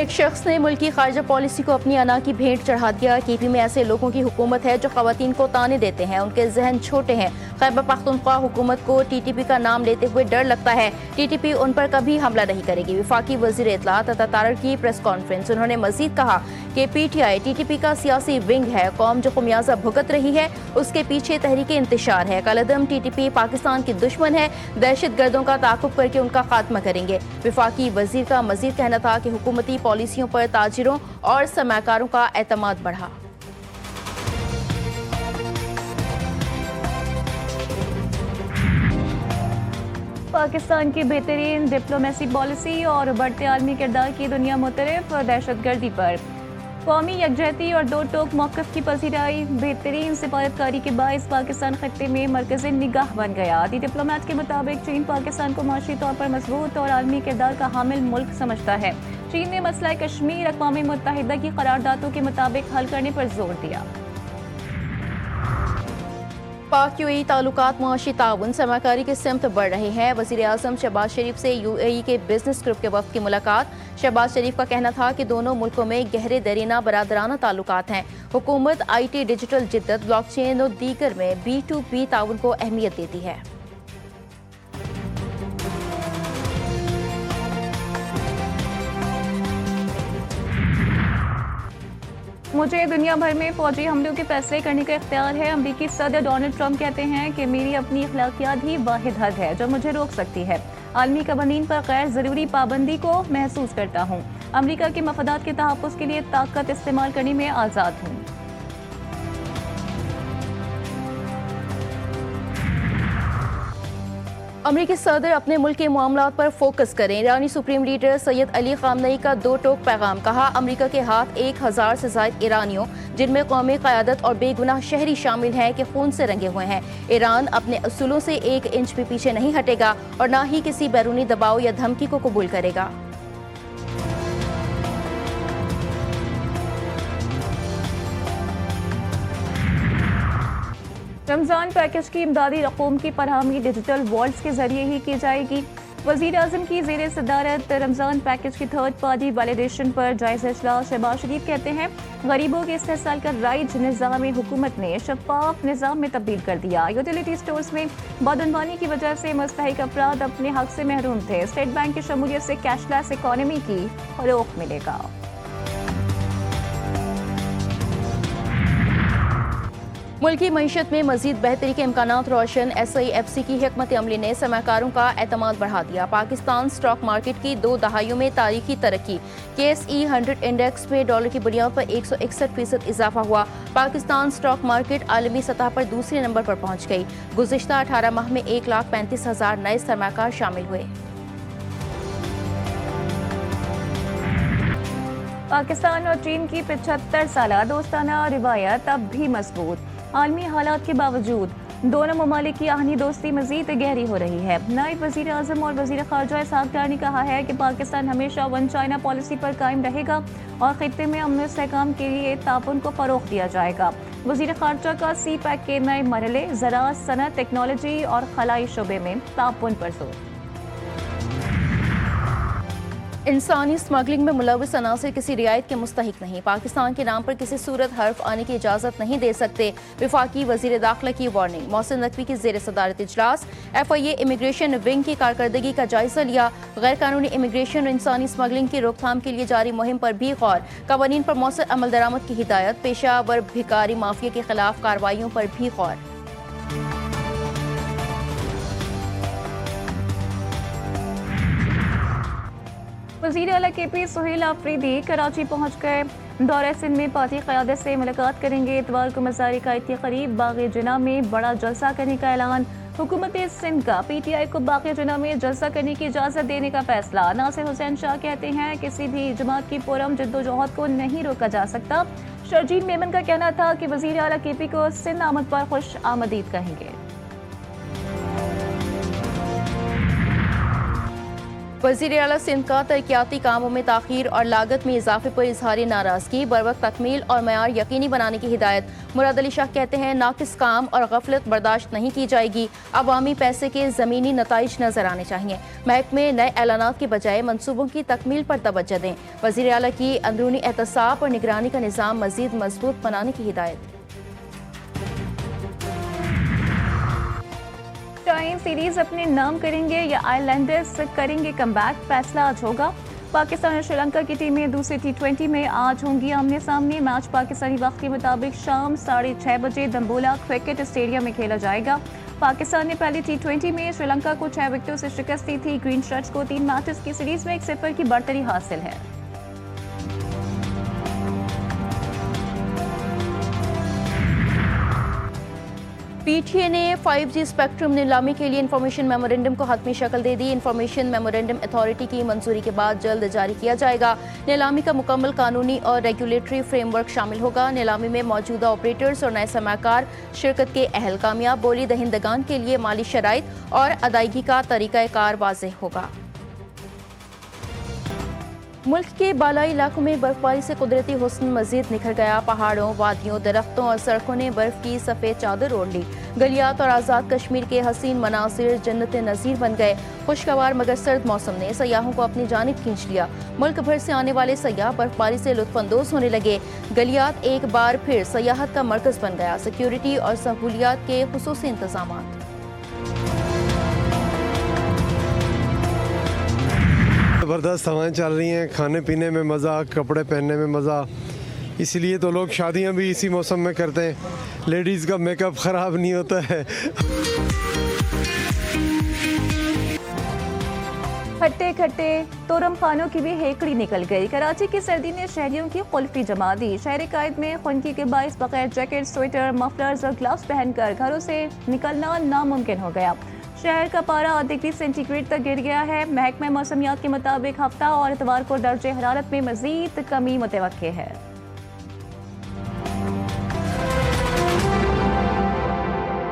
एक शख्स ने मुल्क की खारजा पॉलिसी को अपनी अना की भेंट चढ़ा दिया। केपी में ऐसे लोगों की हुकूमत है जो खवातीन को ताने देते हैं, उनके जहन छोटे हैं। खैबर पख्तूनख्वा हुकूमत को टीटीपी का नाम लेते हुए डर लगता है। टीटीपी उन पर कभी हमला नहीं करेगी। वफाकी वजीर इत्तलात अता तारड़ की प्रेस कॉन्फ्रेंस। उन्होंने मजीद कहा कि पीटीआई टीटीपी का सियासी विंग है। कौम जो खुमियाजा भुगत रही है उसके पीछे तहरीक इंतशार है। कलअदम टीटीपी पाकिस्तान की दुश्मन है। दहशत गर्दों का ताकुब करके उनका खात्मा करेंगे। वफाकी वजीर का मजीद कहना था कि हुकूमती पॉलिसियों पर ताजिरों और सरमाकारों का एतमाद बढ़ा। पाकिस्तान की बेहतरीन डिप्लोमेसी पॉलिसी और बढ़ते आलमी किरदार की दुनिया मुतरफ दहशतगर्दी पर कौमी यकजहती और दो टोक मौक़िफ़ की पसीराई। बेहतरीन सिफारतकारी के बायस पाकिस्तान खत्ते में मरकज़ी निगाह बन गया। दी डिप्लोमेट के मुताबिक चीन पाकिस्तान को माशी तौर पर मजबूत और आलमी किरदार का हामिल मुल्क समझता है। चीन ने मसला कश्मीर अक़वाम मुत्तहिदा की करारदादों के मुताबिक हल करने पर जोर दिया। पाक यूएई ताल्लुकात मुआशी ताउन सरमाकारी की सिमत बढ़ रहे हैं। वज़ीर आज़म शहबाज शरीफ से यूएई के बिजनेस ग्रुप के वफ़द की मुलाकात। शहबाज शरीफ का कहना था कि दोनों मुल्कों में गहरे दरीना बरादराना ताल्लुकात हैं। हुकूमत IT, डिजिटल जिद्दत, ब्लॉकचेन और दीगर में B2B ताउन को अहमियत देती है। मुझे दुनिया भर में फौजी हमलों के फैसले करने का इख्तियार है। अमरीकी सदर डोनाल्ड ट्रंप कहते हैं कि मेरी अपनी अखलाकियात ही वाहिद हद है जो मुझे रोक सकती है। आलमी कवानीन पर गैर ज़रूरी पाबंदी को महसूस करता हूँ। अमरीका के मफादात के तहफ़्फ़ुज़ के लिए ताकत इस्तेमाल करने में आज़ाद हूँ। अमरीकी सदर अपने मुल्क के मामलात पर फोकस करें। ईरानी supreme leader Sayyid Ali Khamenei का दो टोक पैगाम। कहा अमरीका के हाथ 1000 से ज़ायद ईरानियों जिनमें कौमी क़यादत और बेगुनाह शहरी शामिल हैं के खून से रंगे हुए हैं। ईरान अपने असूलों से 1 इंच भी पीछे नहीं हटेगा और न ही किसी बैरूनी दबाव या धमकी को कबूल करेगा। रमज़ान पैकेज की इमदादी रकूम की फरहमी डिजिटल वॉल्ट्स के जरिए ही की जाएगी। वज़ीर आज़म की ज़ेर सदारत रमज़ान पैकेज की थर्ड पार्टी वैलिडेशन पर जायज़ा इजलास। शहबाज शरीफ कहते हैं गरीबों के इस्तेहसाल का राइज निज़ाम हुकूमत ने शफाफ निज़ाम में तब्दील कर दिया। यूटिलिटी स्टोर्स में बदअनवानी की वजह से मुस्तहिक अफराद अपने हक से महरूम थे। स्टेट बैंक की शमूलियत से कैशलेस इकॉनमी की फ़रोग़ मिलेगा। मुल्क की मईशत में मजीद बेहतरी के इम्कानात रोशन। SIFC की हिकमत अमली ने सरमाकारों का एतमाद बढ़ा दिया। पाकिस्तान स्टॉक मार्केट की 2 दहाइयों में तारीखी तरक्की। KSE 100 इंडेक्स में डॉलर की बुनियाद पर 161% इजाफा हुआ। पाकिस्तान स्टॉक मार्केट आलमी सतह पर दूसरे नंबर पर पहुंच गई। गुज़िश्ता 18 माह में 1,35,000 नए सरमाकार शामिल हुए। पाकिस्तान और चीन की 75 साला दोस्ताना रिवायत अब भी मजबूत। आलमी हालात के बावजूद दोनों ममालिक की आहनी दोस्ती मजीद गहरी हो रही है। नायब वज़ीर आज़म और वज़ीर ख़ारजा इसहाक़ डार ने कहा है कि पाकिस्तान हमेशा वन चाइना पॉलिसी पर कायम रहेगा और खित्ते में अमन इस्तेहकाम के लिए ताउन को फ़रोग़ दिया जाएगा। वज़ीर ख़ारजा का CPEC के नए मरहले ज़राअत, सनअत, टेक्नोलॉजी और खलाई शोबे में ताउन पर जोर। इंसानी स्मगलिंग में मुलविस अनासिर किसी रियायत के मुस्तहिक नहीं। पाकिस्तान के नाम पर किसी सूरत हर्फ आने की इजाज़त नहीं दे सकते। वफाकी वज़ीर दाखिला की वार्निंग। मोहसिन नकवी की ज़ेर सदारत इजलास। FIA इमिग्रेशन विंग की कारकर्दगी का जायजा लिया। गैर कानूनी इमिग्रेशन और इंसानी स्मगलिंग की रोकथाम के लिए जारी मुहिम पर भी गौर। कवानीन पर मौसर अमल दरामद की हिदायत। पेशावर भिकारी माफिया के खिलाफ कार्रवाइयों पर भी गौर। वज़ीर आला KP सुहेल आफरीदी कराची पहुँच गए। दौरे सिंध में पार्टी क़यादत से मुलाकात करेंगे। इतवार को मज़ार कायद के करीब बाग़ जिना में बड़ा जलसा करने का ऐलान। हुकूमत सिंध का PTI को बाग़ जिना में जलसा करने की इजाज़त देने का फैसला। नासिर हुसैन शाह कहते हैं किसी भी जमात की पुरअमन जद्दोजहद को नहीं रोका जा सकता। शर्जील मेमन का कहना था कि वज़ीर आला KP को सिंध आमद पर खुश आमदीद कहेंगे। वज़ीर आला सिंध का तरक्याती कामों में ताख़ीर और लागत में इजाफे पर इजहार नाराज़गी, बरवक्त तकमील और मयार यकीनी बनाने की हिदायत। मुराद अली शाह कहते हैं नाकिस काम और गफलत बर्दाश्त नहीं की जाएगी, अवामी पैसे के ज़मीनी नताइज नजर आने चाहिए। महकमे नए ऐलानात के बजाय मनसूबों की तकमील पर तवज्जो दें। वज़ीर आला की अंदरूनी एहतसाब और निगरानी का निज़ाम मज़ीद मजबूत बनाने की हिदायत। टाइम सीरीज अपने नाम करेंगे या आइलैंडर्स करेंगे कमबैक, फैसला आज होगा। पाकिस्तान और श्रीलंका की टीमें दूसरे T20 में आज होंगी आमने सामने। मैच पाकिस्तानी वक्त के मुताबिक शाम 6:30 बजे दम्बोला क्रिकेट स्टेडियम में खेला जाएगा। पाकिस्तान ने पहले T20 में श्रीलंका को 6 विकेटों से शिकस्त दी थी। ग्रीन शर्ट्स को 3 मैचेस की सीरीज में 1-0 की बढ़तरी हासिल है। PTA ने 5G स्पेक्ट्रम नीलामी के लिए इंफॉर्मेशन मेमोरेंडम को हतमी शक्ल दे दी। इंफॉर्मेशन मेमोरेंडम अथॉरिटी की मंजूरी के बाद जल्द जारी किया जाएगा। नीलामी का मुकम्मल कानूनी और रेगुलेटरी फ्रेमवर्क शामिल होगा। नीलामी में मौजूदा ऑपरेटर्स और नए सरमाकार शिरकत के अहल कामयाब बोली दहिंदगान के लिए माली शराइत और अदायगी का तरीक़ाकार वाज़ेह होगा। मुल्क के बालाई इलाकों में बर्फबारी से कुदरती हुस्न मजीद निखर गया। पहाड़ों, वादियों, दरख्तों और सड़कों ने बर्फ की सफ़ेद चादर ओढ़ ली। गलियात और आज़ाद कश्मीर के हसीन मनासिर जन्नत नज़ीर बन गए। खुशगवार मगर सर्द मौसम ने सयाहों को अपनी जानिब खींच लिया। मुल्क भर से आने वाले सयाह बर्फबारी से लुत्फानंदोज होने लगे। गलियात एक बार फिर सयाहत का मरकज बन गया। सिक्योरिटी और सहूलियात के खुसूसी इंतजाम। ज़बरदस्त हवाएं चल रही हैं, खाने पीने में मज़ा, कपड़े पहनने में मज़ा। इसलिए तो लोग शादियां भी इसी मौसम में करते हैं। लेडीज़ का मेकअप ख़राब नहीं होता है। खट्टे खट्टे तोरम खानों की भी हेकड़ी निकल गई। कराची की सर्दी ने शहरियों की कुल्फी जमा दी। शहर कायद में खुनकी के बाइस बगैर जैकेट, स्वेटर, मफलर्स और ग्लव्स पहनकर घरों से निकलना नामुमकिन हो गया। शहर का पारा 8 डिग्री सेंटीग्रेड तक गिर गया है। महकमा मौसमियात के मुताबिक हफ्ता और इतवार को दर्जे हरारत में मजीद कमी मुतवक्के है।